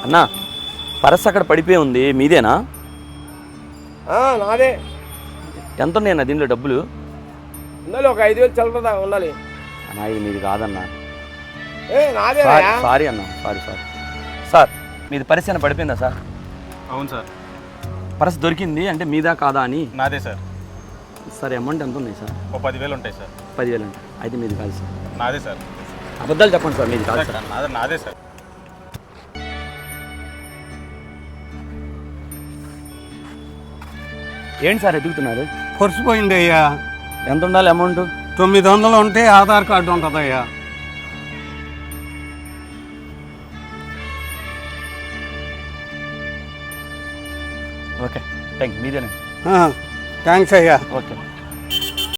అన్నా పరస్ అక్కడ పడిపోయి ఉంది, మీదేనా? నాదే. ఎంత ఉన్నాయన్నా దీంట్లో డబ్బులు? ఉండాలి, ఒక 5,000 చల్లదా ఉండాలి. అన్నా ఇది మీది కాదన్నా. నాదే. సారీ అన్న, సారీ సార్. మీది పరస్ అని పడిపోయిందా సార్? అవును సార్. పరస్ దొరికింది అంటే మీదా కాదా అని. నాదే సార్. సార్ అమౌంట్ ఎంత ఉన్నాయి సార్? ఓ 10,000 ఉంటాయి సార్. 10,000 అంటే అయితే మీది కాదు సార్. నాదే సార్. అబద్ధాలు చెప్పండి సార్, మీది కాదు సార్. నాదే సార్. ఏంటి సార్ ఎదుగుతున్నారు? పర్సు పోయింది అయ్యా. ఎంత ఉండాలి అమౌంట్? 900 ఉంటే ఆధార్ కార్డు ఉంటుంది అయ్యా. ఓకే థ్యాంక్ యూ, మీదేనా? థ్యాంక్స్ అయ్యా. ఓకే.